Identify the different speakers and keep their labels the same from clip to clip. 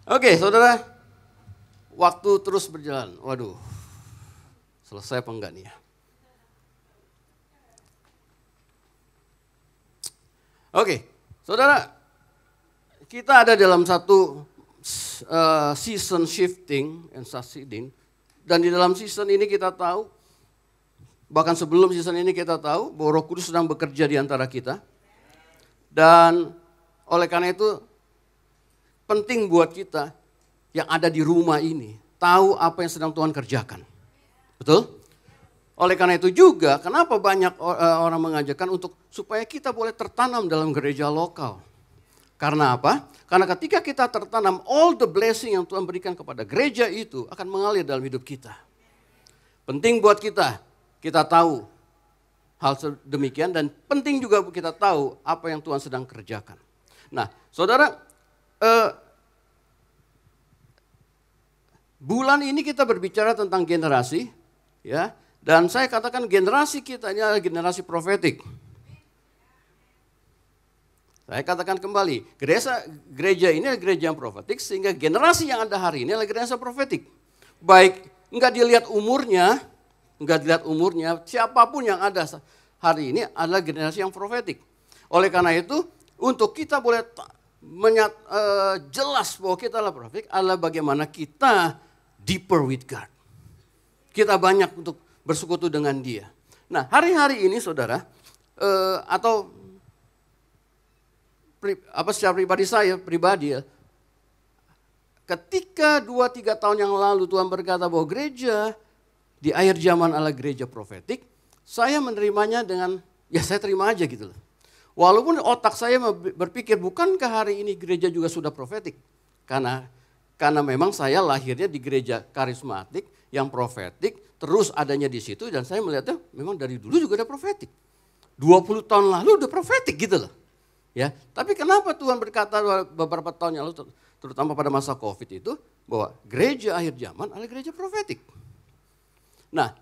Speaker 1: Oke, saudara, waktu terus berjalan. Waduh, selesai apa enggak nih ya? Oke, saudara, kita ada dalam satu season shifting and succeeding. Dan di dalam season ini kita tahu, bahkan sebelum season ini kita tahu bahwa Roh Kudus sedang bekerja di antara kita. Dan oleh karena itu penting buat kita yang ada di rumah ini tahu apa yang sedang Tuhan kerjakan. Betul? Oleh karena itu juga kenapa banyak orang mengajarkan untuk supaya kita boleh tertanam dalam gereja lokal. Karena apa? Karena ketika kita tertanam, all the blessing yang Tuhan berikan kepada gereja itu akan mengalir dalam hidup kita. Penting buat kita tahu hal demikian dan penting juga kita tahu apa yang Tuhan sedang kerjakan. Nah, saudara, bulan ini kita berbicara tentang generasi, ya, dan saya katakan generasi kita ini adalah generasi profetik. Saya katakan kembali, gereja ini adalah gereja yang profetik sehingga generasi yang ada hari ini adalah generasi profetik. Baik, enggak dilihat umurnya, siapapun yang ada hari ini adalah generasi yang profetik. Oleh karena itu, untuk kita boleh jelas bahwa kita adalah profetik adalah bagaimana kita deeper with God. Kita banyak untuk bersekutu dengan Dia. Nah, hari-hari ini saudara, secara pribadi ya, ketika 2-3 tahun yang lalu Tuhan berkata bahwa gereja di akhir zaman adalah gereja profetik, saya menerimanya dengan, ya saya terima aja gitu loh. Walaupun otak saya berpikir, bukankah hari ini gereja juga sudah profetik? Karena memang saya lahirnya di gereja karismatik yang profetik, terus adanya di situ dan saya melihatnya memang dari dulu juga udah profetik. 20 tahun lalu udah profetik gitu loh. Ya, tapi kenapa Tuhan berkata beberapa tahun yang lalu, terutama pada masa COVID itu, bahwa gereja akhir zaman adalah gereja profetik. Nah,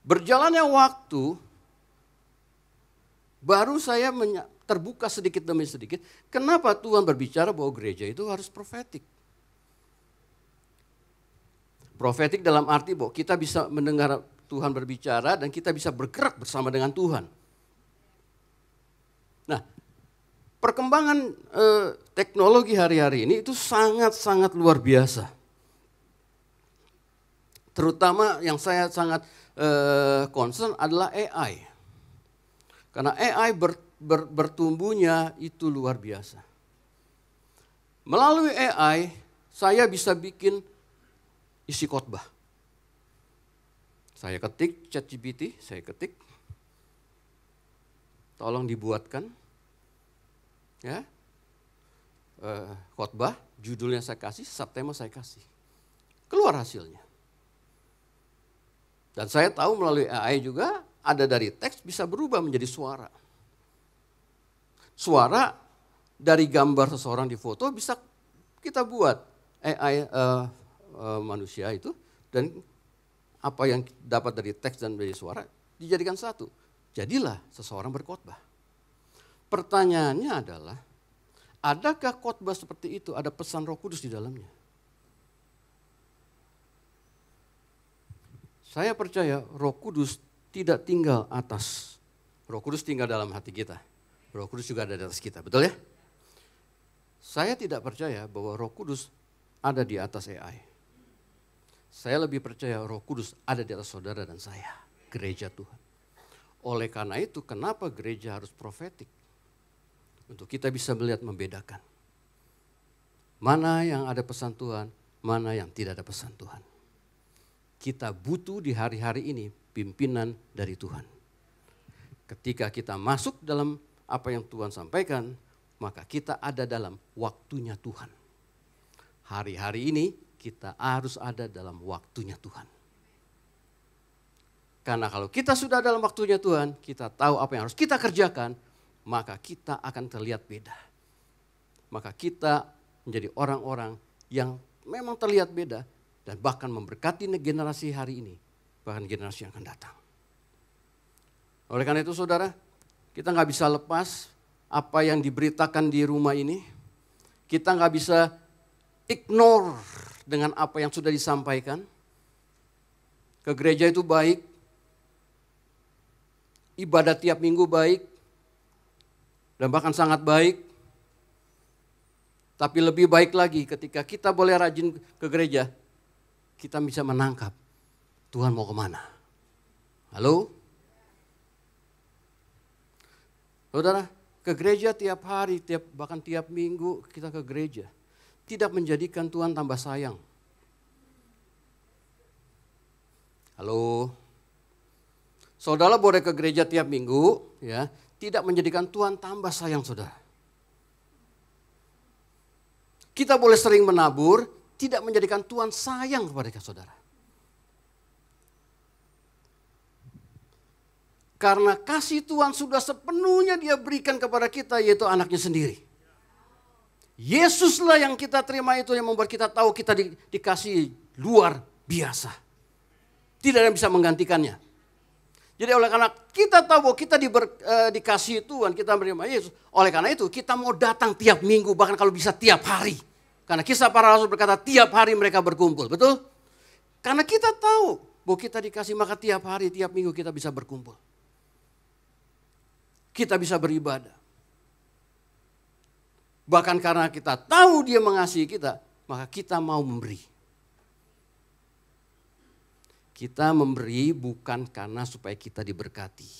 Speaker 1: berjalannya waktu, baru saya terbuka sedikit demi sedikit, kenapa Tuhan berbicara bahwa gereja itu harus profetik. Profetik dalam arti bahwa kita bisa mendengar Tuhan berbicara dan kita bisa bergerak bersama dengan Tuhan. Nah, perkembangan teknologi hari-hari ini itu sangat-sangat luar biasa. Terutama yang saya sangat concern adalah AI. Karena AI bertumbuhnya itu luar biasa. Melalui AI, saya bisa bikin isi khotbah. Saya ketik ChatGPT, tolong dibuatkan ya khotbah, judulnya saya kasih, subtema saya kasih. Keluar hasilnya. Dan saya tahu melalui AI juga ada dari teks bisa berubah menjadi suara. Suara dari gambar seseorang di foto bisa kita buat AI manusia itu, dan apa yang dapat dari teks dan dari suara dijadikan satu. Jadilah seseorang berkhotbah. Pertanyaannya adalah, adakah khotbah seperti itu ada pesan Roh Kudus di dalamnya? Saya percaya Roh Kudus tidak tinggal atas. Roh Kudus tinggal dalam hati kita. Roh Kudus juga ada di atas kita, betul ya? Saya tidak percaya bahwa Roh Kudus ada di atas AI. Saya lebih percaya Roh Kudus ada di atas saudara dan saya, gereja Tuhan. Oleh karena itu, kenapa gereja harus profetik? Untuk kita bisa melihat membedakan. Mana yang ada pesan Tuhan, mana yang tidak ada pesan Tuhan. Kita butuh di hari-hari ini pimpinan dari Tuhan. Ketika kita masuk dalam apa yang Tuhan sampaikan, maka kita ada dalam waktunya Tuhan. Hari-hari ini kita harus ada dalam waktunya Tuhan. Karena kalau kita sudah dalam waktunya Tuhan, kita tahu apa yang harus kita kerjakan, maka kita akan terlihat beda. Maka kita menjadi orang-orang yang memang terlihat beda dan bahkan memberkati generasi hari ini, bahkan generasi yang akan datang. Oleh karena itu saudara, kita nggak bisa lepas apa yang diberitakan di rumah ini. Kita nggak bisa ignore dengan apa yang sudah disampaikan. Ke gereja itu baik, ibadah tiap minggu baik, dan bahkan sangat baik. Tapi lebih baik lagi ketika kita boleh rajin ke gereja, kita bisa menangkap Tuhan mau kemana. Halo? Saudara, ke gereja tiap hari, bahkan tiap minggu kita ke gereja. Tidak menjadikan Tuhan tambah sayang. Halo? Saudara boleh ke gereja tiap minggu, ya, tidak menjadikan Tuhan tambah sayang saudara. Kita boleh sering menabur, tidak menjadikan Tuhan sayang kepada saudara. Karena kasih Tuhan sudah sepenuhnya Dia berikan kepada kita, yaitu anaknya sendiri. Yesuslah yang kita terima itu yang membuat kita tahu kita dikasih luar biasa. Tidak ada yang bisa menggantikannya. Jadi oleh karena kita tahu bahwa kita dikasih Tuhan, kita menerima Yesus. Oleh karena itu kita mau datang tiap minggu, bahkan kalau bisa tiap hari. Karena Kisah Para Rasul berkata tiap hari mereka berkumpul, betul? Karena kita tahu bahwa kita dikasih, maka tiap hari, tiap minggu kita bisa berkumpul. Kita bisa beribadah. Bahkan karena kita tahu Dia mengasihi kita, maka kita mau memberi. Kita memberi bukan karena supaya kita diberkati.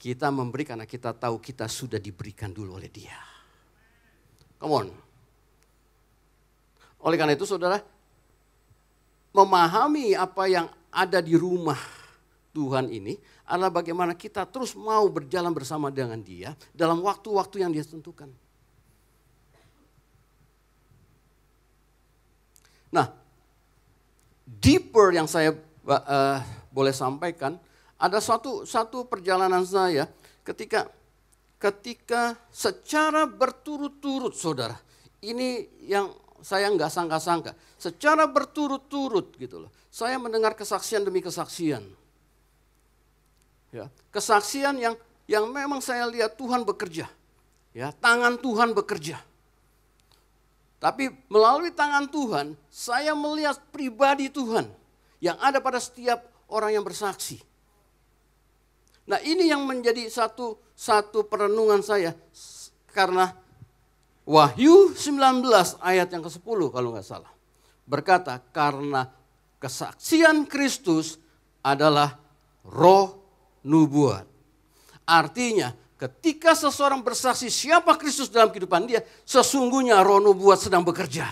Speaker 1: Kita memberi karena kita tahu kita sudah diberikan dulu oleh Dia. Come on. Oleh karena itu saudara, memahami apa yang ada di rumah Tuhan ini adalah bagaimana kita terus mau berjalan bersama dengan Dia dalam waktu-waktu yang Dia tentukan. Nah, deeper yang saya boleh sampaikan, ada satu perjalanan saya ketika secara berturut-turut saudara, ini yang saya nggak sangka-sangka, secara berturut-turut gitu loh, saya mendengar kesaksian demi kesaksian, ya, kesaksian yang memang saya lihat Tuhan bekerja, ya, tangan Tuhan bekerja. Tapi melalui tangan Tuhan, saya melihat pribadi Tuhan yang ada pada setiap orang yang bersaksi. Nah ini yang menjadi satu perenungan saya. Karena Wahyu 19 ayat yang ke-10 kalau nggak salah. Berkata karena kesaksian Kristus adalah roh nubuat. Artinya ketika seseorang bersaksi siapa Kristus dalam kehidupan dia, sesungguhnya roh nubuat sedang bekerja.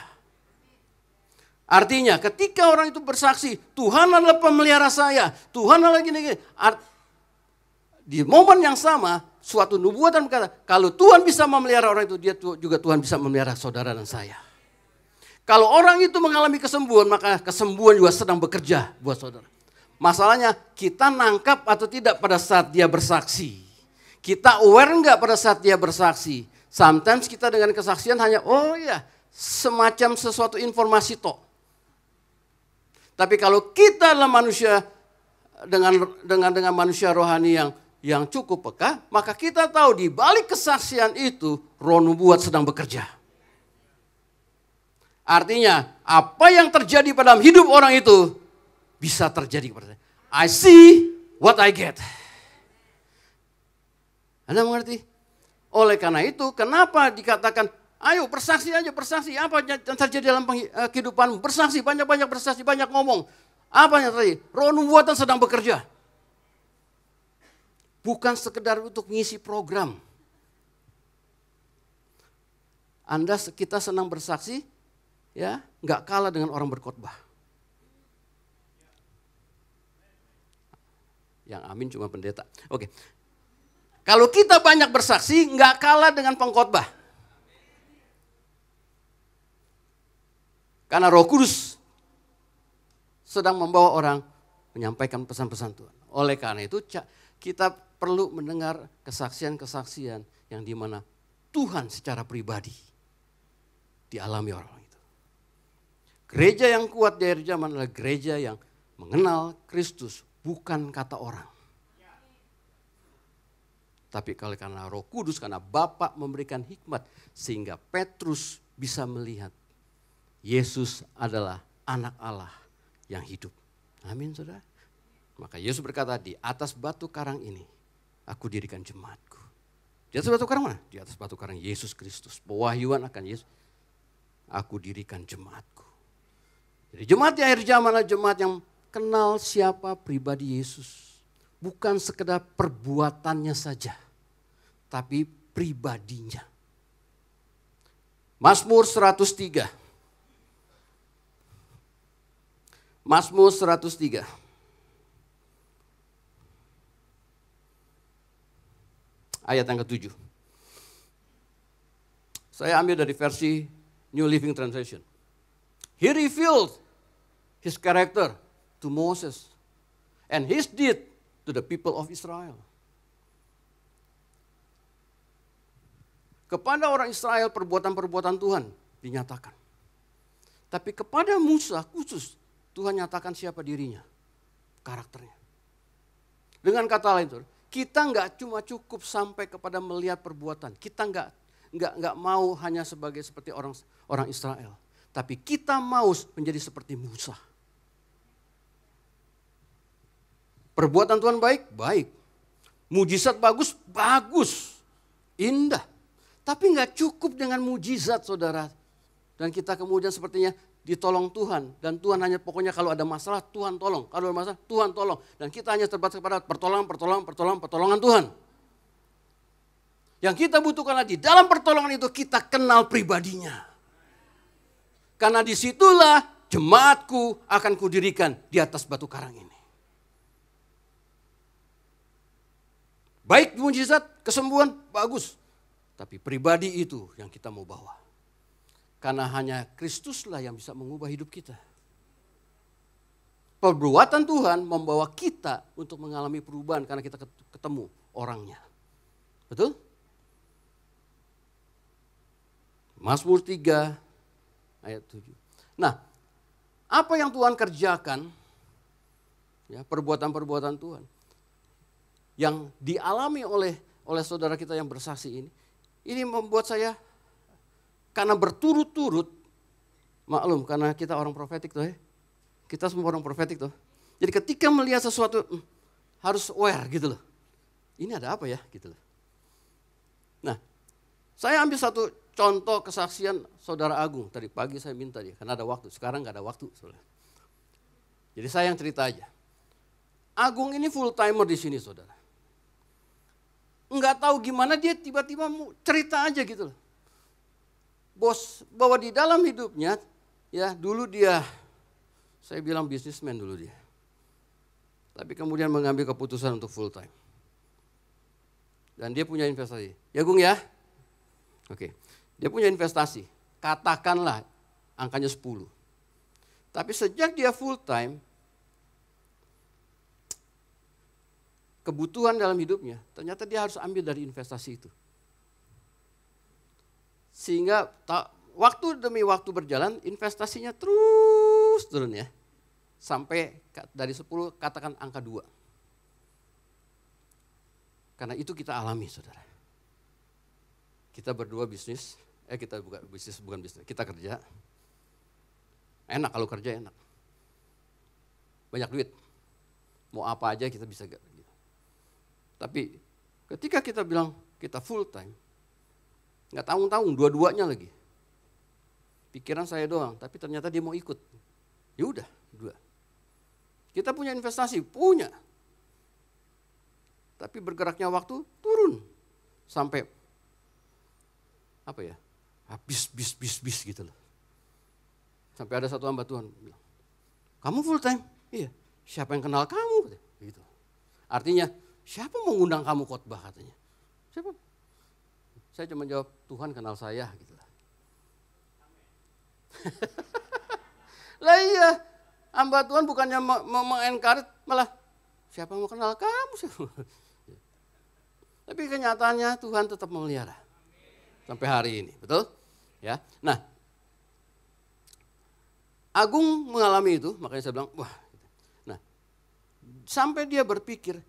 Speaker 1: Artinya ketika orang itu bersaksi, Tuhan adalah pemelihara saya, Tuhan adalah gini-gini. Di momen yang sama, suatu nubuatan berkata, kalau Tuhan bisa memelihara orang itu, dia juga Tuhan bisa memelihara saudara dan saya. Kalau orang itu mengalami kesembuhan, maka kesembuhan juga sedang bekerja buat saudara. Masalahnya kita nangkap atau tidak pada saat dia bersaksi. Kita aware enggak pada saat dia bersaksi? Sometimes kita dengan kesaksian hanya, oh ya, semacam sesuatu informasi tok. Tapi kalau kita adalah manusia dengan manusia rohani yang cukup peka, maka kita tahu di balik kesaksian itu roh nubuat sedang bekerja. Artinya apa yang terjadi pada hidup orang itu bisa terjadi kepada saya. I see what I get. Anda mengerti? Oleh karena itu, kenapa dikatakan, ayo bersaksi aja, bersaksi. Apa yang terjadi dalam kehidupanmu? Bersaksi, banyak-banyak bersaksi, banyak ngomong. Apa yang terjadi? Roh nubuatan sedang bekerja. Bukan sekedar untuk mengisi program. Kita senang bersaksi, ya, nggak kalah dengan orang berkhotbah. Yang amin cuma pendeta. Oke. Kalau kita banyak bersaksi, nggak kalah dengan pengkhotbah. Karena Roh Kudus sedang membawa orang menyampaikan pesan-pesan Tuhan. Oleh karena itu kita perlu mendengar kesaksian-kesaksian yang dimana Tuhan secara pribadi dialami orang itu. Gereja yang kuat dari zaman adalah gereja yang mengenal Kristus bukan kata orang. Tapi karena Roh Kudus, karena Bapa memberikan hikmat sehingga Petrus bisa melihat Yesus adalah anak Allah yang hidup. Amin, saudara. Maka Yesus berkata, di atas batu karang ini aku dirikan jemaatku. Di atas batu karang mana? Di atas batu karang Yesus Kristus. Pewahyuan akan Yesus. Aku dirikan jemaatku. Jadi jemaat di akhir zaman adalah jemaat yang kenal siapa pribadi Yesus. Bukan sekedar perbuatannya saja, tapi pribadinya. Mazmur 103. Mazmur 103. Ayat yang ke-7. Saya ambil dari versi New Living Translation. He revealed his character to Moses and his deed to the people of Israel. Kepada orang Israel perbuatan-perbuatan Tuhan dinyatakan. Tapi kepada Musa khusus Tuhan nyatakan siapa dirinya, karakternya. Dengan kata lain, kita nggak cuma cukup sampai kepada melihat perbuatan. Kita nggak mau hanya seperti orang Israel. Tapi kita mau menjadi seperti Musa. Perbuatan Tuhan baik, baik. Mujizat bagus, bagus. Indah. Tapi nggak cukup dengan mujizat, saudara. Dan kita kemudian sepertinya ditolong Tuhan. Dan Tuhan hanya pokoknya kalau ada masalah, Tuhan tolong. Kalau ada masalah, Tuhan tolong. Dan kita hanya terbatas kepada pertolongan Tuhan. Yang kita butuhkan lagi, dalam pertolongan itu kita kenal pribadinya. Karena disitulah jemaatku akan kudirikan di atas batu karang ini. Baik mujizat, kesembuhan, bagus. Tapi pribadi itu yang kita mau bawa. Karena hanya Kristuslah yang bisa mengubah hidup kita. Perbuatan Tuhan membawa kita untuk mengalami perubahan karena kita ketemu orangnya. Betul? Mazmur 3 ayat 7. Nah, apa yang Tuhan kerjakan, ya, perbuatan-perbuatan Tuhan yang dialami oleh saudara kita yang bersaksi ini membuat saya, karena berturut-turut, maklum karena kita orang profetik tuh ya, kita semua orang profetik tuh. Jadi ketika melihat sesuatu harus aware gitu loh. Ini ada apa ya gitu loh. Nah, saya ambil satu contoh kesaksian saudara Agung. Tadi pagi saya minta dia, karena ada waktu. Sekarang gak ada waktu. Saudara. Jadi saya yang cerita aja. Agung ini full timer di sini, saudara. Enggak tahu gimana dia tiba-tiba mau cerita aja gitu loh. Bos, bahwa di dalam hidupnya, ya dulu dia, saya bilang bisnismen dulu dia. Tapi kemudian mengambil keputusan untuk full time. Dan dia punya investasi. Ya Gung ya? Oke. Dia punya investasi. Katakanlah angkanya 10. Tapi sejak dia full time, kebutuhan dalam hidupnya, ternyata dia harus ambil dari investasi itu. Sehingga waktu demi waktu berjalan, investasinya terus turun ya. Sampai dari 10 katakan angka 2. Karena itu kita alami, saudara. Kita berdua bisnis, kita bukan bisnis, kita kerja. Enak kalau kerja enak. Banyak duit. Mau apa aja kita bisa. Tapi ketika kita bilang kita full time, nggak tanggung-tanggung dua-duanya lagi. Pikiran saya doang, tapi ternyata dia mau ikut. Ya udah, dua. Kita punya investasi, punya. Tapi bergeraknya waktu turun sampai apa ya? Habis gitu loh. Sampai ada satu hamba Tuhan bilang, "Kamu full time?" "Iya." "Siapa yang kenal kamu?" Gitu. Artinya, siapa mau ngundang kamu khotbah katanya? Siapa? Saya cuma jawab, Tuhan kenal saya gitu lah. Lah iya, hamba Tuhan bukannya mengencourage, malah siapa mau kenal kamu? Tapi kenyataannya Tuhan tetap memelihara sampai hari ini, betul? Ya. Nah, Agung mengalami itu, makanya saya bilang, wah. Nah, sampai dia berpikir,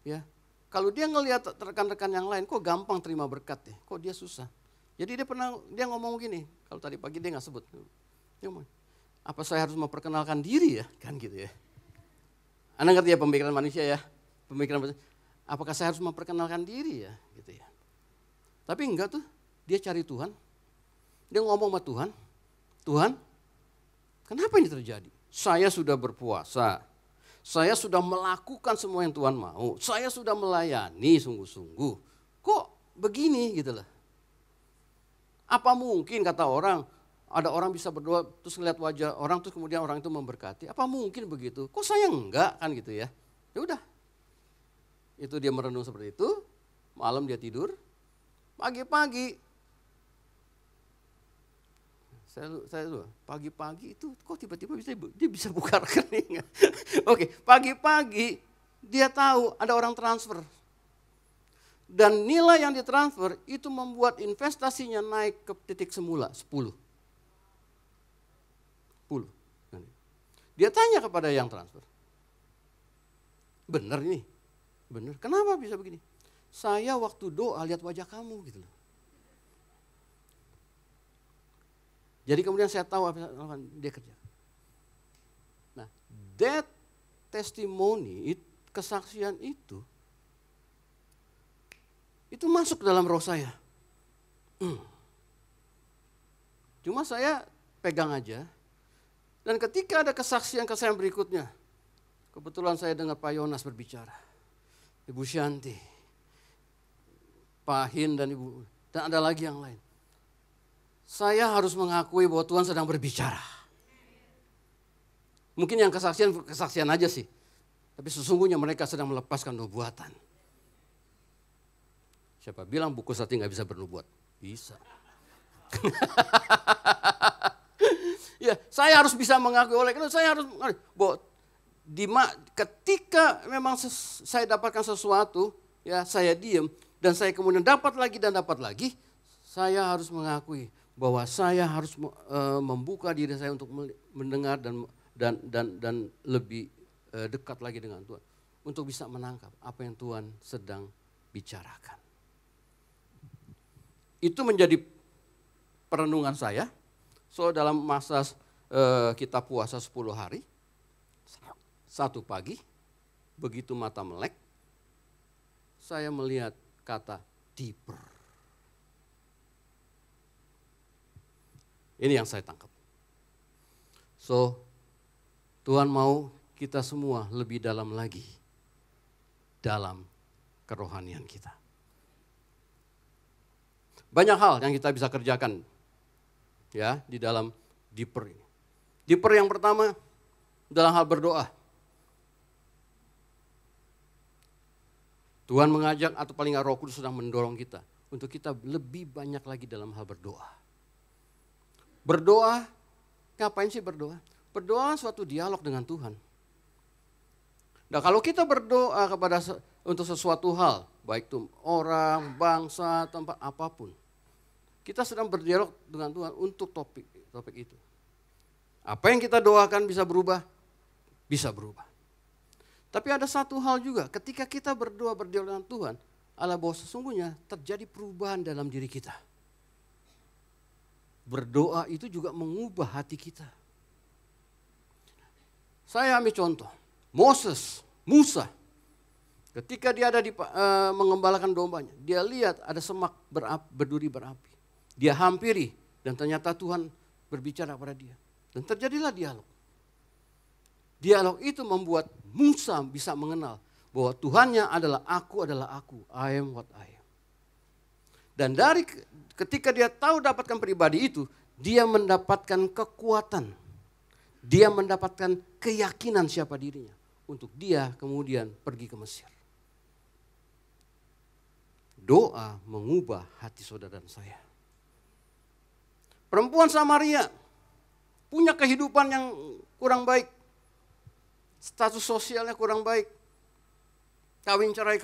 Speaker 1: ya, kalau dia ngelihat rekan-rekan yang lain, kok gampang terima berkat ya, kok dia susah. Jadi dia ngomong gini, kalau tadi pagi dia nggak sebut. Apa saya harus memperkenalkan diri ya? Kan gitu ya. Anda ngerti ya pemikiran manusia ya? Pemikiran manusia. Apakah saya harus memperkenalkan diri ya? Gitu ya. Tapi enggak tuh, dia cari Tuhan. Dia ngomong sama Tuhan, Tuhan, kenapa ini terjadi? Saya sudah berpuasa, saya sudah melakukan semua yang Tuhan mau, saya sudah melayani sungguh-sungguh. Kok begini gitu loh. Apa mungkin kata orang, ada orang bisa berdoa terus ngeliat wajah orang terus kemudian orang itu memberkati. Apa mungkin begitu? Kok saya enggak kan gitu ya. Ya udah. Itu dia merenung seperti itu, malam dia tidur, pagi-pagi. Saya pagi-pagi itu kok tiba-tiba dia bisa buka rekening. Oke, pagi-pagi dia tahu ada orang transfer. Dan nilai yang ditransfer itu membuat investasinya naik ke titik semula 10. Dia tanya kepada yang transfer. Benar ini? Benar. Kenapa bisa begini? Saya waktu doa lihat wajah kamu gitu loh. Jadi kemudian saya tahu apa yang dia kerja. Nah, that testimony, kesaksian itu masuk dalam roh saya. Cuma saya pegang aja. Dan ketika ada kesaksian berikutnya, kebetulan saya dengar Pak Yonas berbicara, Ibu Shanti, Pak Hin dan ada lagi yang lain. Saya harus mengakui bahwa Tuhan sedang berbicara. Mungkin yang kesaksian aja sih, tapi sesungguhnya mereka sedang melepaskan nubuatan. Siapa bilang buku Sati nggak bisa bernubuat? Bisa. Ya, saya harus bisa mengakui oleh karena saya harus bahwa ketika memang saya dapatkan sesuatu, ya saya diam dan saya kemudian dapat lagi, saya harus mengakui bahwa saya harus membuka diri saya untuk mendengar dan lebih dekat lagi dengan Tuhan untuk bisa menangkap apa yang Tuhan sedang bicarakan. Itu menjadi perenungan saya. So dalam masa kita puasa 10 hari, satu pagi, begitu mata melek, saya melihat kata deeper. Ini yang saya tangkap. So Tuhan mau kita semua lebih dalam lagi dalam kerohanian kita. Banyak hal yang kita bisa kerjakan ya di dalam deeper ini. Deeper yang pertama dalam hal berdoa. Tuhan mengajak atau paling nggak Roh Kudus sedang mendorong kita untuk kita lebih banyak lagi dalam hal berdoa. Berdoa, ngapain sih berdoa? Berdoa suatu dialog dengan Tuhan. Nah kalau kita berdoa untuk sesuatu hal, baik itu orang, bangsa, tempat apapun, kita sedang berdialog dengan Tuhan untuk topik itu. Apa yang kita doakan bisa berubah? Bisa berubah. Tapi ada satu hal juga, ketika kita berdialog dengan Tuhan, adalah bahwa sesungguhnya terjadi perubahan dalam diri kita. Berdoa itu juga mengubah hati kita. Saya ambil contoh, Musa, ketika dia ada mengembalakan dombanya, dia lihat ada semak berduri berapi. Dia hampiri dan ternyata Tuhan berbicara pada dia. Dan terjadilah dialog. Dialog itu membuat Musa bisa mengenal bahwa Tuhannya adalah aku, I am what I am. Dan dari ketika dia tahu dapatkan pribadi itu, dia mendapatkan kekuatan. Dia mendapatkan keyakinan siapa dirinya. Untuk dia kemudian pergi ke Mesir. Doa mengubah hati saudara dan saya. Perempuan Samaria punya kehidupan yang kurang baik. Status sosialnya kurang baik. Kawin cerai.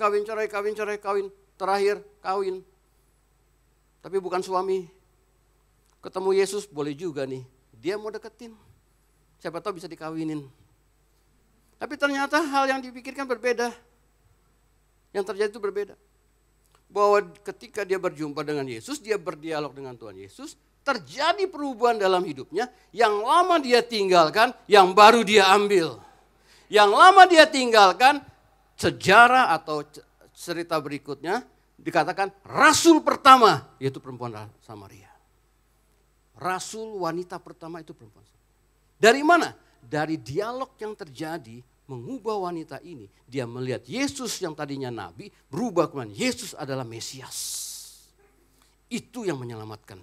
Speaker 1: Terakhir kawin. Tapi bukan suami. Ketemu Yesus boleh juga nih. Dia mau deketin. Siapa tahu bisa dikawinin. Tapi ternyata hal yang dipikirkan berbeda. Yang terjadi itu berbeda. Bahwa ketika dia berjumpa dengan Yesus, dia berdialog dengan Tuhan Yesus. terjadi perubahan dalam hidupnya, yang lama dia tinggalkan, yang baru dia ambil. Yang lama dia tinggalkan, sejarah atau cerita berikutnya dikatakan rasul pertama, yaitu perempuan Samaria. Rasul wanita pertama itu perempuan Samaria. Dari mana? Dari dialog yang terjadi mengubah wanita ini. Dia melihat Yesus yang tadinya nabi, berubah kemudian Yesus adalah Mesias. Itu yang menyelamatkan.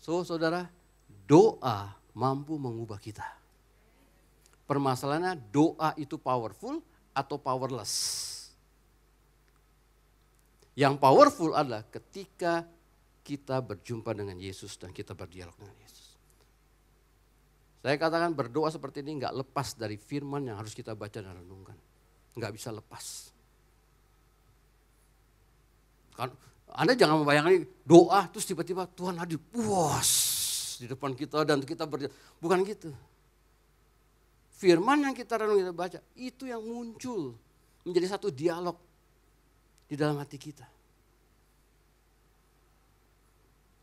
Speaker 1: So saudara, doa mampu mengubah kita. Permasalahannya doa itu powerful atau powerless. Yang powerful adalah ketika kita berjumpa dengan Yesus dan kita berdialog dengan Yesus. Saya katakan berdoa seperti ini enggak lepas dari firman yang harus kita baca dan renungkan. Enggak bisa lepas. Kan, Anda jangan membayangkan doa terus tiba-tiba Tuhan hadir puas di depan kita dan kita berdialog. Bukan gitu. Firman yang kita renung, kita baca, itu yang muncul menjadi satu dialog di dalam hati kita.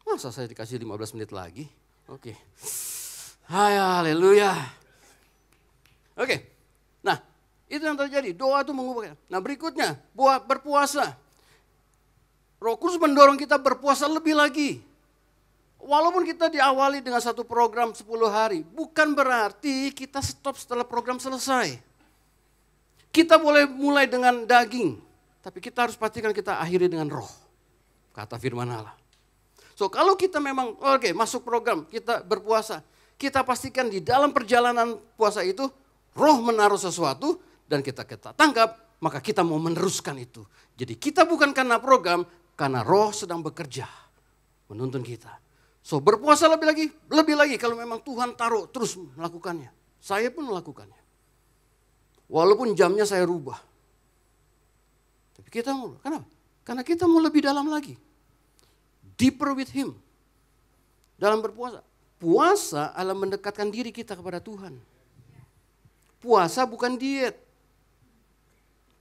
Speaker 1: Masa saya dikasih 15 menit lagi? Oke. Hai, haleluya. Oke, nah itu yang terjadi, doa itu mengubah. Nah berikutnya, berpuasa. Roh Kudus mendorong kita berpuasa lebih lagi. Walaupun kita diawali dengan satu program 10 hari, bukan berarti kita stop setelah program selesai. Kita boleh mulai dengan daging, tapi kita harus pastikan kita akhiri dengan roh. Kata firman Allah. So kalau kita memang masuk program, kita berpuasa, kita pastikan di dalam perjalanan puasa itu, roh menaruh sesuatu dan kita tangkap, maka kita mau meneruskan itu. Jadi kita bukan karena program, karena roh sedang bekerja, menuntun kita. So berpuasa lebih lagi kalau memang Tuhan taruh terus melakukannya. Saya pun melakukannya. Walaupun jamnya saya rubah. Tapi kita mau, kenapa? Karena kita mau lebih dalam lagi. Deeper with Him. Dalam berpuasa. Puasa adalah mendekatkan diri kita kepada Tuhan. Puasa bukan diet.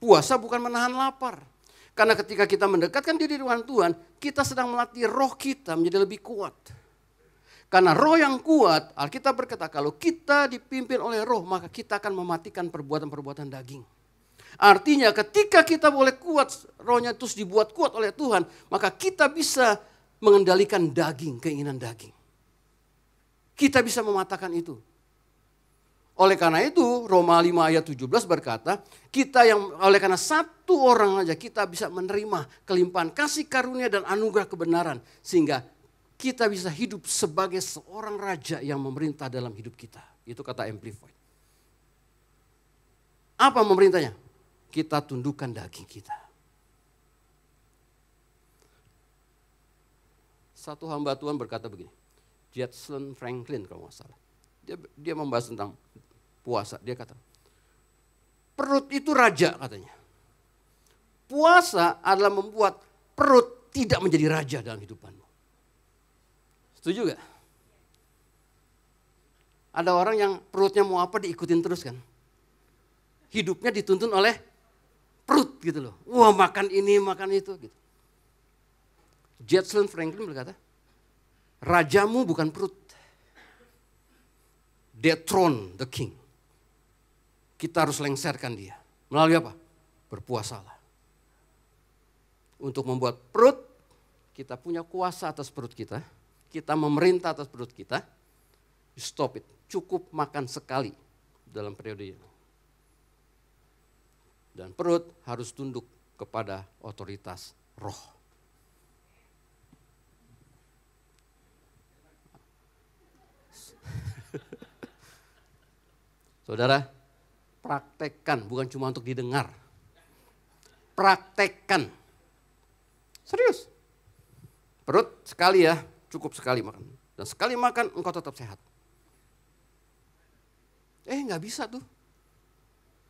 Speaker 1: Puasa bukan menahan lapar. Karena ketika kita mendekatkan diri dengan Tuhan, kita sedang melatih roh kita menjadi lebih kuat. Karena roh yang kuat, Alkitab berkata kalau kita dipimpin oleh roh, maka kita akan mematikan perbuatan-perbuatan daging. Artinya ketika kita boleh kuat, rohnya terus dibuat kuat oleh Tuhan, maka kita bisa mengendalikan daging, keinginan daging. Kita bisa mematahkan itu. Oleh karena itu Roma 5 ayat 17 berkata, kita yang oleh karena satu orang aja kita bisa menerima kelimpahan kasih karunia dan anugerah kebenaran. Sehingga kita bisa hidup sebagai seorang raja yang memerintah dalam hidup kita. Itu kata Amplified. Apa memerintahnya? Kita tundukkan daging kita. Satu hamba Tuhan berkata begini, Jetson Franklin kalau nggak salah. Dia membahas tentang puasa. Dia kata, perut itu raja katanya. Puasa adalah membuat perut tidak menjadi raja dalam hidupanmu. Setuju gak? Ada orang yang perutnya mau apa diikutin terus kan. Hidupnya dituntun oleh perut gitu loh. Wah makan ini, makan itu gitu. Jetson Franklin berkata, rajamu bukan perut. Dethrone the king. Kita harus lengserkan dia. Melalui apa? Berpuasalah. Untuk membuat perut, kita punya kuasa atas perut kita. Kita memerintah atas perut kita. Stop it. Cukup makan sekali dalam periode ini. Dan perut harus tunduk kepada otoritas roh. Saudara, praktekkan, bukan cuma untuk didengar. Praktekkan. Serius. Perut sekali ya, cukup sekali makan. Dan sekali makan, engkau tetap sehat. Nggak bisa tuh.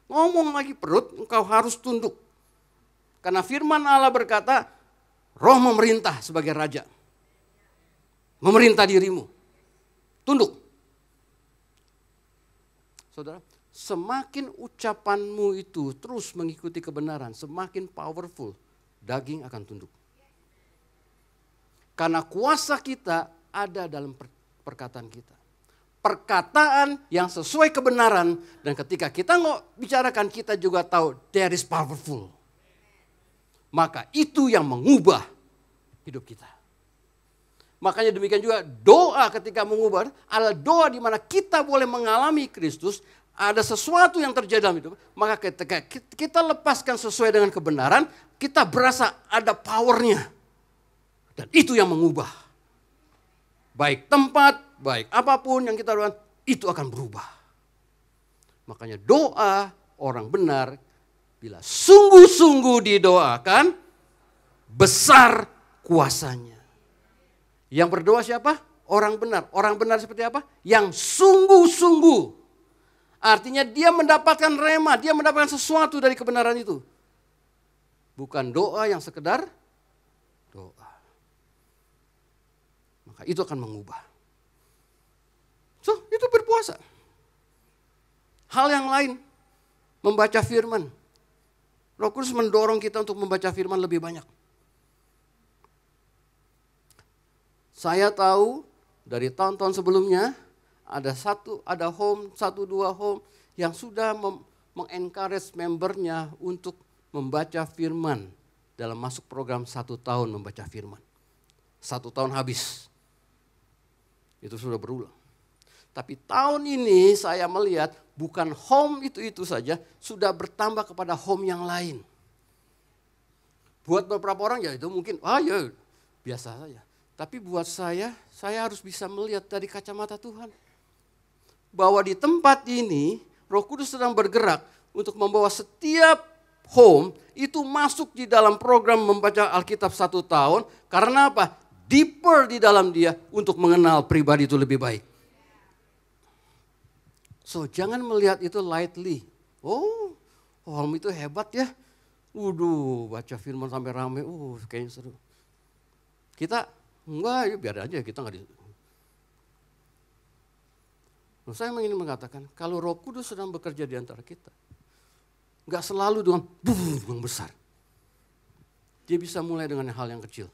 Speaker 1: Ngomong lagi perut, engkau harus tunduk. Karena firman Allah berkata, roh memerintah sebagai raja. Memerintah dirimu. Tunduk. Saudara, semakin ucapanmu itu terus mengikuti kebenaran, semakin powerful, daging akan tunduk. Karena kuasa kita ada dalam perkataan kita. Perkataan yang sesuai kebenaran, dan ketika kita bicarakan kita juga tahu there is powerful. Maka itu yang mengubah hidup kita. Makanya demikian juga doa ketika mengubah adalah doa di mana kita boleh mengalami Kristus, ada sesuatu yang terjadi dalam hidup. Maka ketika kita lepaskan sesuai dengan kebenaran, kita berasa ada powernya. Dan itu yang mengubah. Baik tempat, baik apapun yang kita lakukan, itu akan berubah. Makanya doa orang benar, bila sungguh-sungguh didoakan, besar kuasanya. Yang berdoa siapa? Orang benar. Orang benar seperti apa? Yang sungguh-sungguh. Artinya dia mendapatkan rema, dia mendapatkan sesuatu dari kebenaran itu. Bukan doa yang sekedar doa. Maka itu akan mengubah. So, itu berpuasa. Hal yang lain, membaca firman. Roh Kudus mendorong kita untuk membaca firman lebih banyak. Saya tahu dari tahun-tahun sebelumnya ada home, 1-2 home yang sudah mengencourage membernya untuk membaca firman dalam masuk program 1 tahun membaca firman. 1 tahun habis. Itu sudah berulang. Tapi tahun ini saya melihat bukan home itu saja, sudah bertambah kepada home yang lain. Buat beberapa orang ya itu mungkin, ya biasa saja. Tapi buat saya harus bisa melihat dari kacamata Tuhan. Bahwa di tempat ini Roh Kudus sedang bergerak untuk membawa setiap home itu masuk di dalam program membaca Alkitab 1 tahun. Karena apa? Deeper di dalam dia untuk mengenal pribadi itu lebih baik. So jangan melihat itu lightly. Oh home itu hebat ya. Baca firman sampai rame. Kayaknya seru. Kita enggak, ya biar aja kita enggak di. Saya ingin mengatakan kalau Roh Kudus sedang bekerja di antara kita, enggak selalu dengan yang besar. Dia bisa mulai dengan hal yang kecil.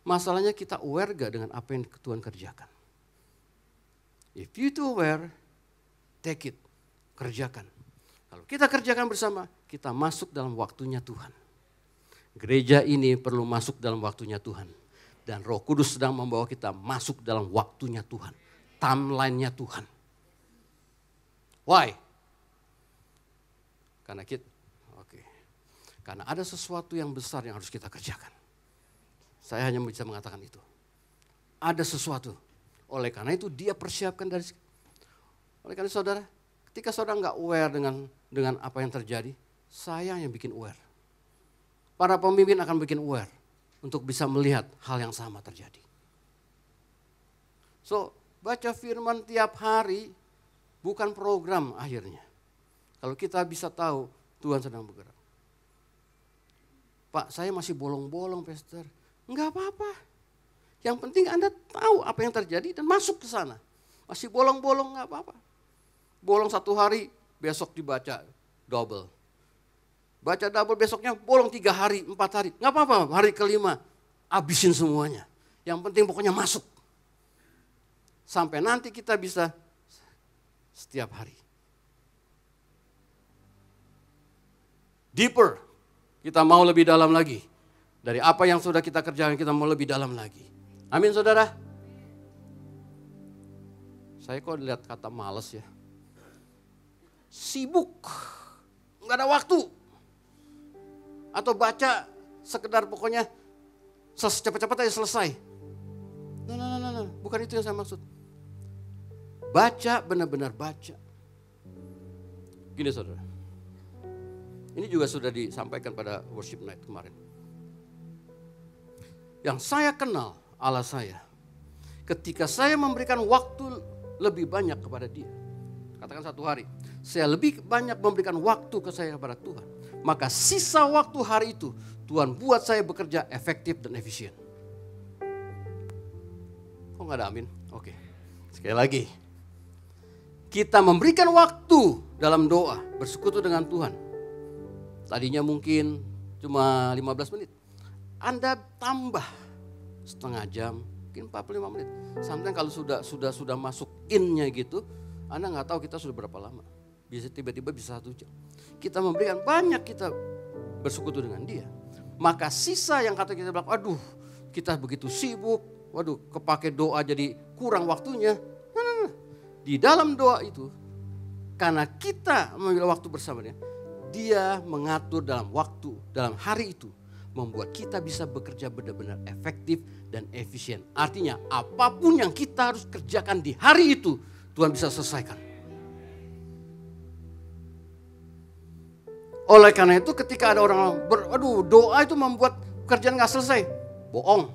Speaker 1: Masalahnya kita aware gak dengan apa yang Tuhan kerjakan. If you too aware, take it, kerjakan. Kalau kita kerjakan bersama, kita masuk dalam waktunya Tuhan. Gereja ini perlu masuk dalam waktunya Tuhan. Dan Roh Kudus sedang membawa kita masuk dalam waktunya Tuhan. Timeline-nya Tuhan. Why? Karena ada sesuatu yang besar yang harus kita kerjakan. Saya hanya bisa mengatakan itu. Ada sesuatu. Oleh karena itu dia persiapkan dari. Oleh karena saudara, ketika saudara nggak aware dengan apa yang terjadi, saya yang bikin aware. Para pemimpin akan bikin aware untuk bisa melihat hal yang sama terjadi. So, baca firman tiap hari bukan program akhirnya. Kalau kita bisa tahu Tuhan sedang bergerak. Pak, saya masih bolong-bolong, Pastor. Enggak apa-apa. Yang penting Anda tahu apa yang terjadi dan masuk ke sana. Masih bolong-bolong enggak apa-apa. Bolong 1 hari, besok dibaca double. Baca double besoknya bolong 3 hari, 4 hari. Enggak apa-apa, hari kelima habisin semuanya. Yang penting pokoknya masuk. Sampai nanti kita bisa setiap hari. Deeper, kita mau lebih dalam lagi. Dari apa yang sudah kita kerjakan, kita mau lebih dalam lagi. Amin saudara. Saya kok lihat kata malas ya. Sibuk, nggak ada waktu. Atau baca sekedar pokoknya cepat-cepat aja selesai. No, bukan itu yang saya maksud. Baca, benar-benar baca. Gini saudara. Ini juga sudah disampaikan pada worship night kemarin. Yang saya kenal Allah saya, ketika saya memberikan waktu lebih banyak kepada dia. Katakan 1 hari, saya lebih banyak memberikan waktu ke saya kepada Tuhan. Maka sisa waktu hari itu, Tuhan buat saya bekerja efektif dan efisien. Kok gak ada amin? Oke, sekali lagi. Kita memberikan waktu dalam doa, bersekutu dengan Tuhan. Tadinya mungkin cuma 15 menit. Anda tambah setengah jam, mungkin mungkin 45 menit. Sometimes kalau sudah masuk in-nya gitu, Anda nggak tahu kita sudah berapa lama. Bisa tiba-tiba bisa 1 jam. Kita memberikan banyak, kita bersekutu dengan dia. Maka sisa yang kata kita bilang, aduh kita begitu sibuk, waduh kepake doa jadi kurang waktunya. Nah. Di dalam doa itu, karena kita mengambil waktu bersamanya, dia mengatur dalam waktu, dalam hari itu, membuat kita bisa bekerja benar-benar efektif dan efisien. Artinya apapun yang kita harus kerjakan di hari itu, Tuhan bisa selesaikan. Oleh karena itu ketika ada orang aduh doa itu membuat pekerjaan gak selesai. Bohong.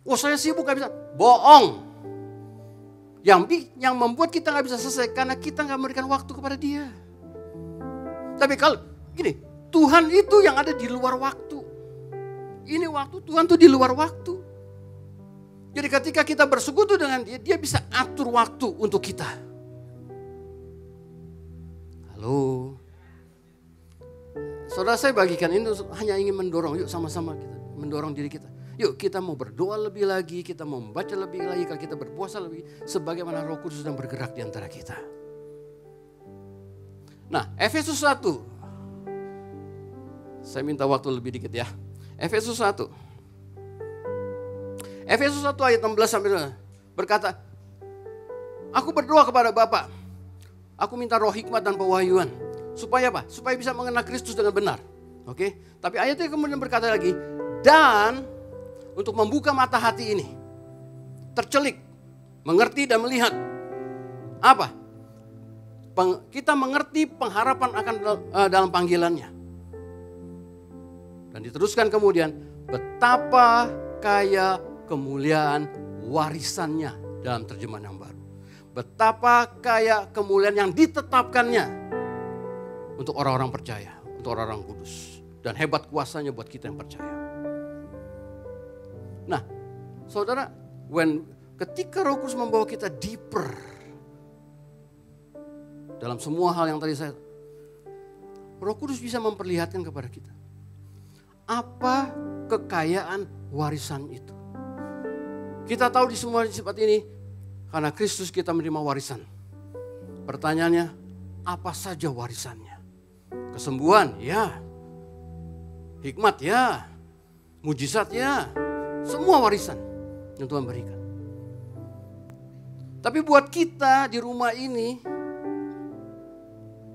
Speaker 1: Oh saya sibuk gak bisa. Bohong. Yang membuat kita gak bisa selesai karena kita gak memberikan waktu kepada dia. Tapi kalau gini, Tuhan itu yang ada di luar waktu. Ini waktu, Tuhan tuh di luar waktu. Jadi ketika kita bersekutu dengan dia, dia bisa atur waktu untuk kita. Halo. Saudara, saya bagikan ini hanya ingin mendorong, yuk sama-sama kita mendorong diri kita. Yuk kita mau berdoa lebih lagi, kita mau membaca lebih lagi, kalau kita berpuasa lebih, sebagaimana Roh Kudus sedang bergerak di antara kita. Nah, Efesus 1. Saya minta waktu lebih dikit ya. Efesus 1. Efesus 1 ayat 16 sampai berkata, aku berdoa kepada Bapa. Aku minta roh hikmat dan pewahyuan. Supaya apa? Supaya bisa mengenal Kristus dengan benar. Oke? Tapi ayatnya kemudian berkata lagi, dan untuk membuka mata hati ini, tercelik, mengerti dan melihat. Apa? Kita mengerti pengharapan akan dalam panggilannya. Dan diteruskan kemudian, betapa kaya kemuliaan warisannya dalam terjemahan yang baru. Betapa kaya kemuliaan yang ditetapkannya untuk orang-orang percaya, untuk orang-orang kudus. Dan hebat kuasanya buat kita yang percaya. Nah, saudara, ketika Roh Kudus membawa kita deeper dalam semua hal yang tadi Roh Kudus bisa memperlihatkan kepada kita apa kekayaan warisan itu. Kita tahu di semua sifat ini karena Kristus kita menerima warisan. Pertanyaannya, apa saja warisannya? Kesembuhan, ya. Hikmat, ya. Mujizat, ya. Semua warisan yang Tuhan berikan. Tapi buat kita di rumah ini,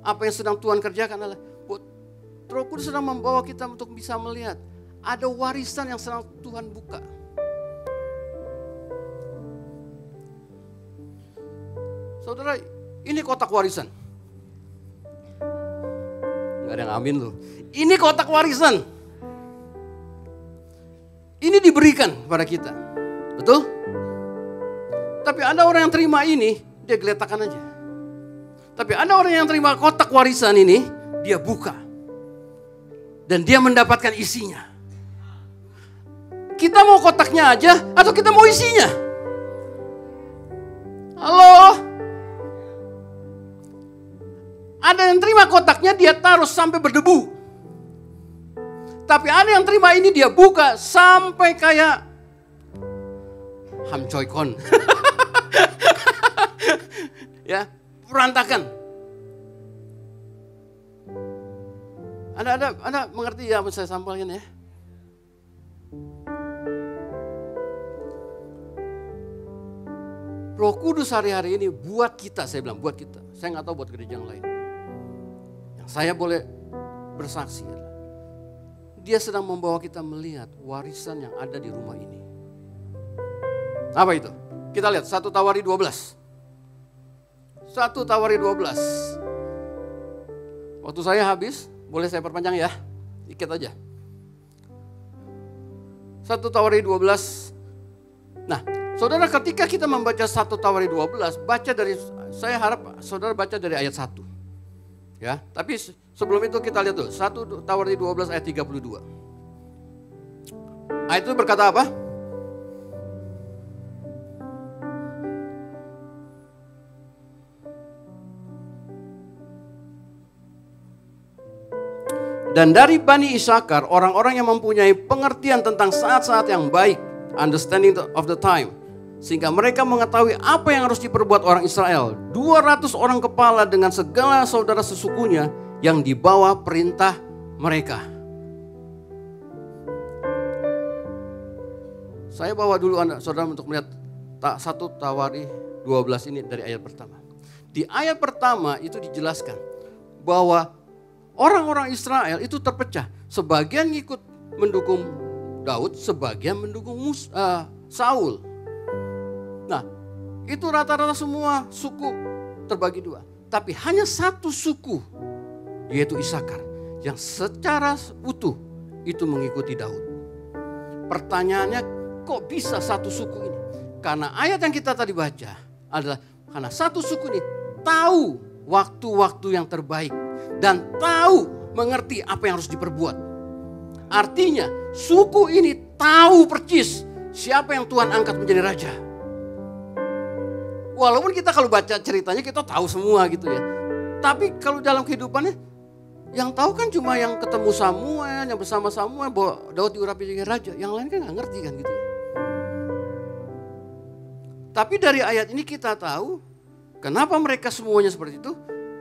Speaker 1: apa yang sedang Tuhan kerjakan adalah, Roh Kudus sedang membawa kita untuk bisa melihat ada warisan yang sedang Tuhan buka. Saudara, ini kotak warisan. Gak ada yang amin loh. Ini kotak warisan. Ini diberikan kepada kita. Betul? Tapi ada orang yang terima ini, dia geletakkan aja. Tapi ada orang yang terima kotak warisan ini, dia buka. Dan dia mendapatkan isinya. Kita mau kotaknya aja atau kita mau isinya? Halo? Ada yang terima kotaknya, dia taruh sampai berdebu. Tapi ada yang terima ini, dia buka sampai kayak hamcoikon. Ya, berantakan. Anda mengerti ya apa saya sampaikan ya? Roh Kudus hari-hari ini buat kita, saya bilang buat kita. Saya nggak tahu buat gereja yang lain. Saya boleh bersaksi, dia sedang membawa kita melihat warisan yang ada di rumah ini. Apa itu? Kita lihat 1 Tawari 12. 1 Tawari 12. Waktu saya habis, boleh saya perpanjang ya? Dikit aja. 1 Tawari 12. Nah, saudara ketika kita membaca 1 Tawari 12, saya harap saudara baca dari ayat 1. Ya, tapi sebelum itu kita lihat dulu 1 Tawari 12 ayat 32. Ayat itu berkata apa? Dan dari Bani Isakar, orang-orang yang mempunyai pengertian tentang saat-saat yang baik, understanding of the time, sehingga mereka mengetahui apa yang harus diperbuat orang Israel. 200 orang kepala dengan segala saudara sesukunya yang dibawa perintah mereka. Saya bawa dulu Anda, saudara, untuk melihat 1 Tawari 12 ini dari ayat pertama. Di ayat pertama itu dijelaskan bahwa orang-orang Israel itu terpecah. Sebagian ikut mendukung Daud, sebagian mendukung Saul. Nah, itu rata-rata semua suku terbagi dua. Tapi hanya satu suku, yaitu Isakar, yang secara utuh itu mengikuti Daud. Pertanyaannya, kok bisa satu suku ini? Karena ayat yang kita tadi baca adalah karena satu suku ini tahu waktu-waktu yang terbaik dan tahu mengerti apa yang harus diperbuat. Artinya suku ini tahu percis siapa yang Tuhan angkat menjadi raja. Walaupun kita kalau baca ceritanya kita tahu semua gitu ya. Tapi kalau dalam kehidupannya yang tahu kan cuma yang ketemu Samuel, yang bersama Samuel bahwa Daud diurapi jadi raja. Yang lain kan gak ngerti kan gitu ya. Tapi dari ayat ini kita tahu kenapa mereka semuanya seperti itu.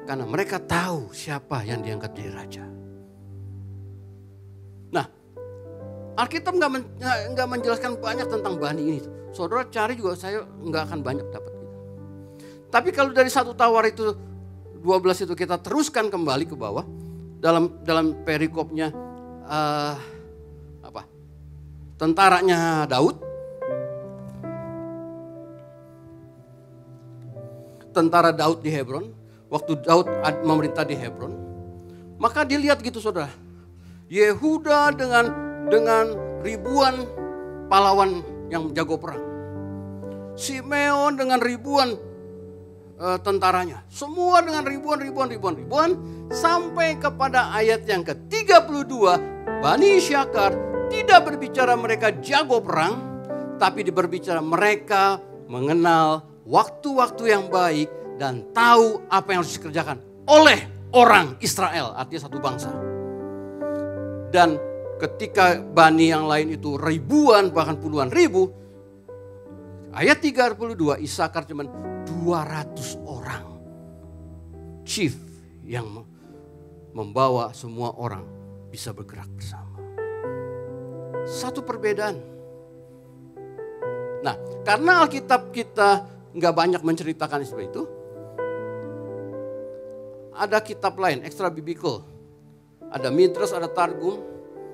Speaker 1: Karena mereka tahu siapa yang diangkat jadi raja. Nah, Alkitab nggak menjelaskan banyak tentang Bani ini. Saudara cari juga saya nggak akan banyak dapat. Tapi kalau dari 1 Tawar itu 12 itu kita teruskan kembali ke bawah dalam perikopnya tentaranya Daud. Tentara Daud di Hebron, waktu Daud memerintah di Hebron, maka dilihat gitu saudara, Yehuda dengan ribuan pahlawan yang jago perang, Simeon dengan ribuan tentaranya, semua dengan ribuan, sampai kepada ayat yang ke-32, Bani Isakar tidak berbicara mereka jago perang, tapi berbicara mereka mengenal waktu-waktu yang baik dan tahu apa yang harus dikerjakan oleh orang Israel, artinya satu bangsa. Dan ketika Bani yang lain itu ribuan bahkan puluhan ribu, ayat 32 Isakar cuma 200 orang chief yang membawa semua orang bisa bergerak bersama. Satu perbedaan. Nah, karena Alkitab kita nggak banyak menceritakan seperti itu, ada kitab lain, extra biblical. Ada Midras, ada Targum.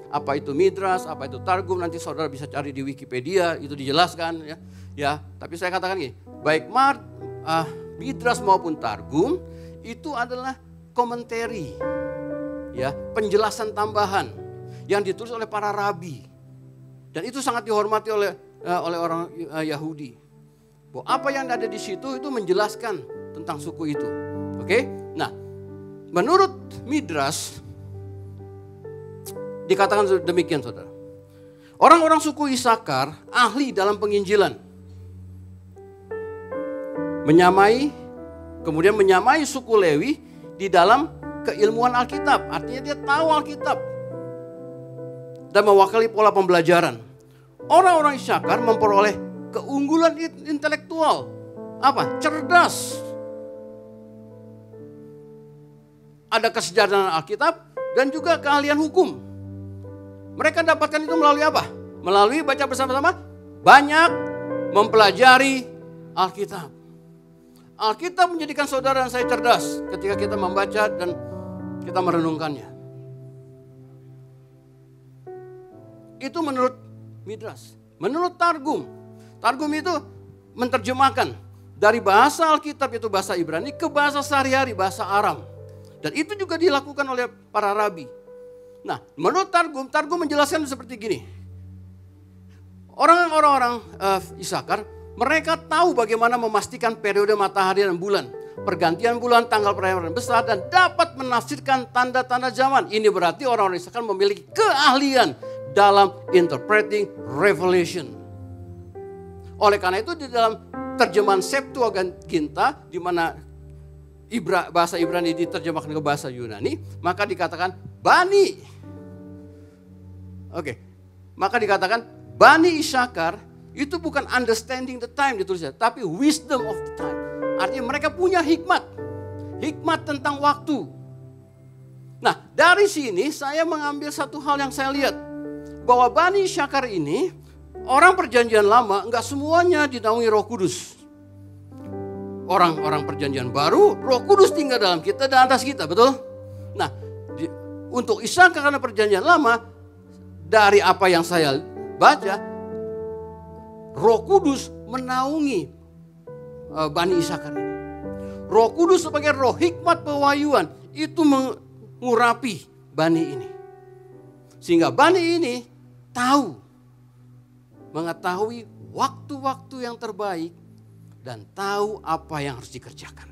Speaker 1: Apa itu Midras, apa itu Targum, nanti saudara bisa cari di Wikipedia, itu dijelaskan ya. Ya, tapi saya katakan gini, baik Midras maupun Targum itu adalah komentari, ya, penjelasan tambahan yang ditulis oleh para rabi. Dan itu sangat dihormati oleh orang Yahudi. Bahwa apa yang ada di situ itu menjelaskan tentang suku itu. Oke? Nah, menurut Midras dikatakan demikian saudara. Orang-orang suku Isakar ahli dalam penginjilan. Kemudian menyamai suku Lewi di dalam keilmuan Alkitab. Artinya dia tahu Alkitab. Dan mewakili pola pembelajaran. Orang-orang Isakar memperoleh keunggulan intelektual. Apa? Cerdas. Ada kesejahteraan Alkitab dan juga keahlian hukum. Mereka dapatkan itu melalui apa? Melalui baca bersama-sama, banyak mempelajari Alkitab. Alkitab menjadikan saudara dan saya cerdas ketika kita membaca dan kita merenungkannya. Itu menurut Midras. Menurut Targum. Targum itu menerjemahkan dari bahasa Alkitab itu bahasa Ibrani ke bahasa sehari-hari, bahasa Aram. Dan itu juga dilakukan oleh para rabi. Nah, menurut Targum menjelaskan seperti gini. Orang-orang Isakar, mereka tahu bagaimana memastikan periode matahari dan bulan. Pergantian bulan, tanggal perayaan besar, dan dapat menafsirkan tanda-tanda zaman. Ini berarti orang-orang Isakar memiliki keahlian dalam interpreting revelation. Oleh karena itu di dalam terjemahan Septuaginta di mana bahasa Ibrani diterjemahkan ke bahasa Yunani, maka dikatakan Bani. Oke. Maka dikatakan Bani Isakar itu bukan understanding the time ditulisnya, tapi wisdom of the time. Artinya mereka punya hikmat. Hikmat tentang waktu. Nah, dari sini saya mengambil satu hal yang saya lihat. Bahwa Bani Isakar ini, orang perjanjian lama enggak semuanya dinaungi Roh Kudus. Orang-orang perjanjian baru, Roh Kudus tinggal dalam kita dan atas kita, betul? Nah, untuk Isakar karena perjanjian lama, dari apa yang saya baca, Roh Kudus menaungi Bani Isakar ini. Roh Kudus sebagai roh hikmat pewahyuan itu mengurapi Bani ini. Sehingga Bani ini mengetahui waktu-waktu yang terbaik dan tahu apa yang harus dikerjakan.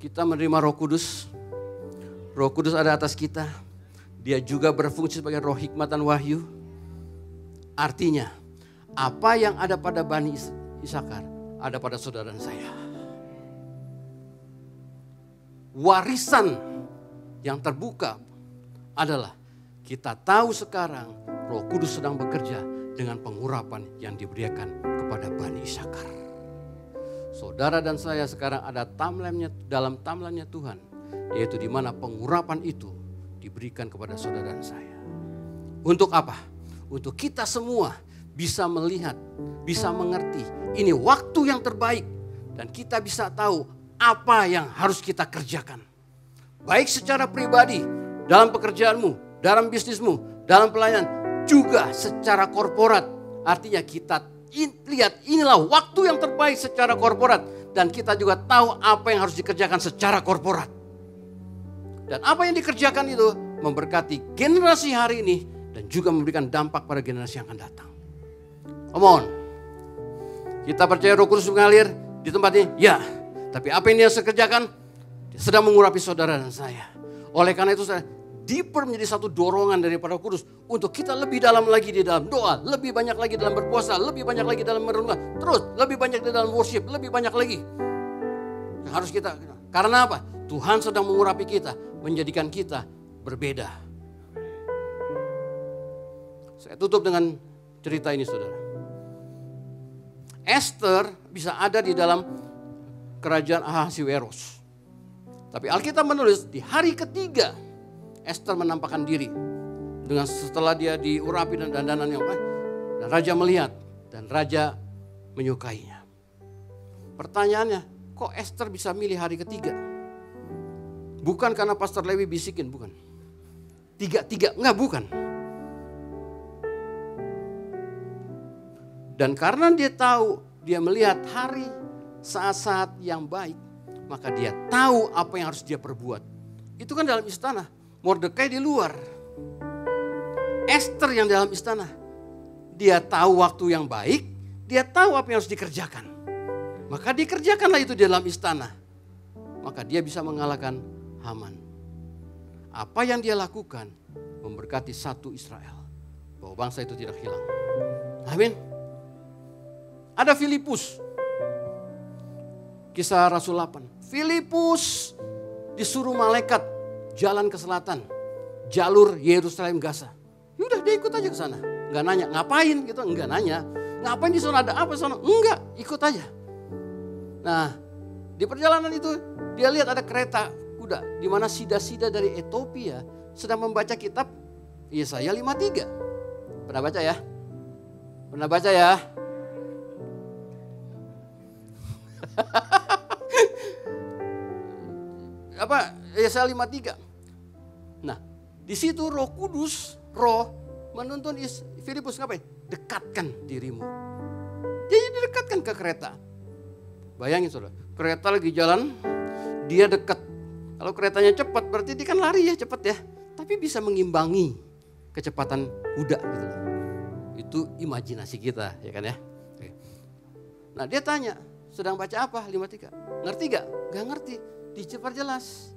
Speaker 1: Kita menerima Roh Kudus. Roh Kudus ada atas kita. Dia juga berfungsi sebagai roh hikmat dan wahyu. Artinya, apa yang ada pada Bani Isakar ada pada saudara dan saya. Warisan yang terbuka adalah kita tahu sekarang Roh Kudus sedang bekerja dengan pengurapan yang diberikan kepada Bani Isakar. Saudara dan saya sekarang ada dalam timeline-nya Tuhan, yaitu di mana pengurapan itu diberikan kepada saudara dan saya. Untuk apa? Untuk kita semua bisa melihat, bisa mengerti ini waktu yang terbaik dan kita bisa tahu apa yang harus kita kerjakan. Baik secara pribadi, dalam pekerjaanmu, dalam bisnismu, dalam pelayanan, juga secara korporat. Artinya kita lihat inilah waktu yang terbaik secara korporat dan kita juga tahu apa yang harus dikerjakan secara korporat. Dan apa yang dikerjakan itu memberkati generasi hari ini dan juga memberikan dampak pada generasi yang akan datang. Come on. Kita percaya Roh Kudus mengalir di tempat ini? Ya. Tapi apa yang dia kerjakan? Dia sedang mengurapi saudara dan saya. Oleh karena itu saya deeper menjadi satu dorongan daripada Roh Kudus untuk kita lebih dalam lagi di dalam doa, lebih banyak lagi dalam berpuasa, lebih banyak lagi dalam merenungkan, terus lebih banyak di dalam worship, lebih banyak lagi. Harus kita, karena apa? Tuhan sedang mengurapi kita, menjadikan kita berbeda. Saya tutup dengan cerita ini, saudara. Esther bisa ada di dalam kerajaan Ahasuerus. Tapi Alkitab menulis di hari ketiga Esther menampakkan diri. Dengan setelah dia diurapi dan dandanan yang baik. Dan raja melihat dan raja menyukainya. Pertanyaannya, kok Esther bisa milih hari ketiga? Bukan karena Pastor Lewi bisikin, bukan. Tiga, enggak, bukan. Dan karena dia tahu, dia melihat hari saat-saat yang baik, maka dia tahu apa yang harus dia perbuat. Itu kan dalam istana, Mordekai di luar. Esther yang dalam istana, dia tahu waktu yang baik, dia tahu apa yang harus dikerjakan. Maka dikerjakanlah itu di dalam istana. Maka dia bisa mengalahkan Haman. Apa yang dia lakukan memberkati satu Israel. Bahwa bangsa itu tidak hilang. Amin. Ada Filipus. Kisah Rasul 8. Filipus disuruh malaikat jalan ke selatan. Jalur Yerusalem Gaza. Yaudah dia ikut aja ke sana. Enggak nanya ngapain gitu, enggak nanya. Ngapain di sana, ada apa di sana? Enggak, ikut aja. Nah, di perjalanan itu dia lihat ada kereta kuda di mana sida-sida dari Ethiopia sedang membaca kitab Yesaya 53. Pernah baca ya? Pernah baca ya? Apa Yesaya 53. Nah, di situ Roh Kudus, Roh menuntun Filipus ngapain? Dekatkan dirimu. Jadi didekatkan ke kereta. Bayangin saudara, kereta lagi jalan, dia dekat. Kalau keretanya cepat berarti dia kan lari ya cepat ya. Tapi bisa mengimbangi kecepatan kuda gitu. Itu imajinasi kita ya kan ya. Oke. Nah dia tanya, sedang baca apa 53? Ngerti gak? Gak ngerti. Diperjelas.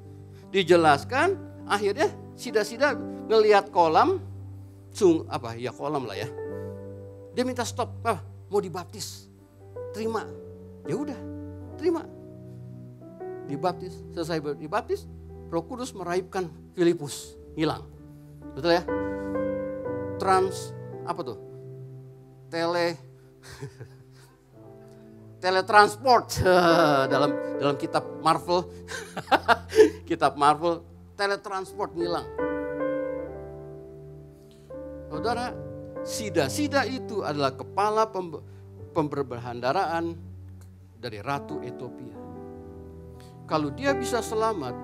Speaker 1: Dijelaskan, akhirnya sida-sida ngelihat kolam, kolam lah ya. Dia minta stop, mau dibaptis. Terima. Ya udah, terima. dibaptis, selesai dibaptis, Roh Kudus meraibkan Filipus, hilang. Betul ya? Teletransport dalam kitab Marvel. Kitab Marvel, teletransport hilang. Saudara, Sida itu adalah kepala pemberbendaharaan dari Ratu Ethiopia. Kalau dia bisa selamat,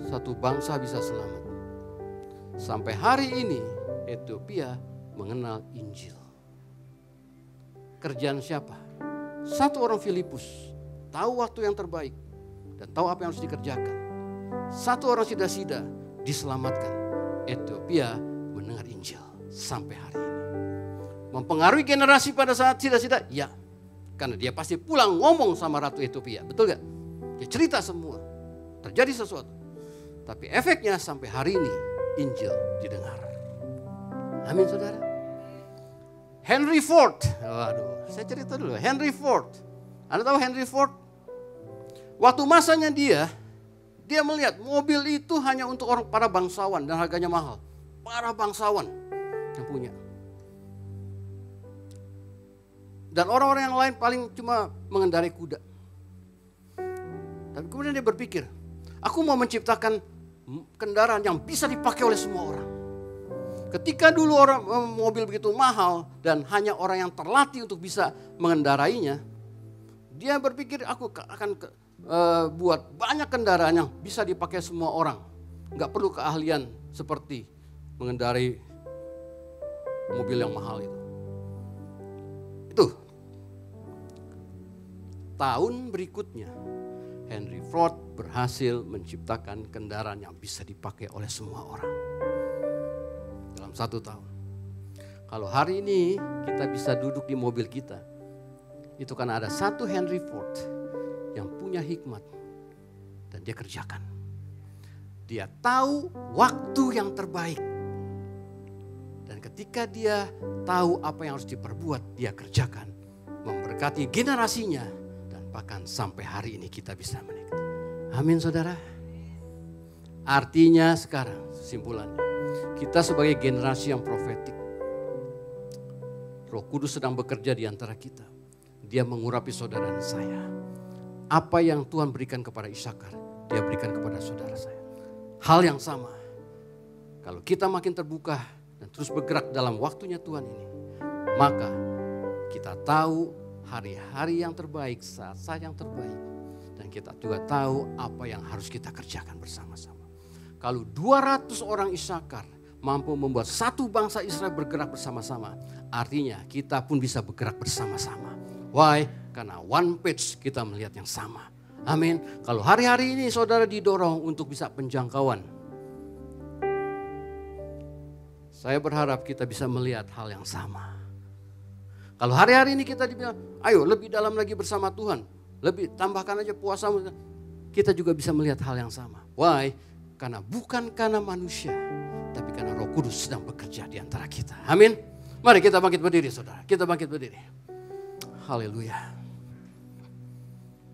Speaker 1: satu bangsa bisa selamat. Sampai hari ini Ethiopia mengenal Injil. Kerjaan siapa? Satu orang Filipus tahu waktu yang terbaik dan tahu apa yang harus dikerjakan. Satu orang Sida diselamatkan. Ethiopia mendengar Injil sampai hari ini. Mempengaruhi generasi pada saat Sida? Ya. Karena dia pasti pulang ngomong sama Ratu Ethiopia. Betul gak? Dia cerita semua. Terjadi sesuatu. Tapi efeknya sampai hari ini Injil didengar. Amin saudara. Henry Ford. Waduh, saya cerita dulu. Henry Ford. Anda tahu Henry Ford? Waktu masanya dia melihat mobil itu hanya untuk orang para bangsawan dan harganya mahal. Para bangsawan yang punya. Dan orang-orang yang lain paling cuma mengendarai kuda. Tapi kemudian dia berpikir, aku mau menciptakan kendaraan yang bisa dipakai oleh semua orang. Ketika dulu mobil begitu mahal dan hanya orang yang terlatih untuk bisa mengendarainya, dia berpikir aku akan buat banyak kendaraan yang bisa dipakai semua orang. Nggak perlu keahlian seperti mengendarai mobil yang mahal itu. Tahun berikutnya Henry Ford berhasil menciptakan kendaraan yang bisa dipakai oleh semua orang. Dalam 1 tahun. Kalau hari ini kita bisa duduk di mobil kita, itu karena ada satu Henry Ford yang punya hikmat dan dia kerjakan. Dia tahu waktu yang terbaik. Dan ketika dia tahu apa yang harus diperbuat, dia kerjakan. Memberkati generasinya dan bahkan sampai hari ini kita bisa menikmati. Amin saudara. Artinya sekarang kesimpulannya, kita sebagai generasi yang profetik, Roh Kudus sedang bekerja di antara kita. Dia mengurapi saudara dan saya. Apa yang Tuhan berikan kepada Ishakar, dia berikan kepada saudara saya. Hal yang sama. Kalau kita makin terbuka dan terus bergerak dalam waktunya Tuhan ini, maka kita tahu hari-hari yang terbaik, saat-saat yang terbaik. Dan kita juga tahu apa yang harus kita kerjakan bersama-sama. Kalau 200 orang Ishakar mampu membuat satu bangsa Israel bergerak bersama-sama, artinya kita pun bisa bergerak bersama-sama. Why? Karena one page kita melihat yang sama. Amin. Kalau hari-hari ini saudara didorong untuk bisa penjangkauan, saya berharap kita bisa melihat hal yang sama. Kalau hari-hari ini kita dibilang, ayo lebih dalam lagi bersama Tuhan, lebih tambahkan aja puasamu, kita juga bisa melihat hal yang sama. Why? Karena bukan karena manusia, tapi karena Roh Kudus sedang bekerja di antara kita. Amin. Mari kita bangkit berdiri saudara, kita bangkit berdiri. Haleluya.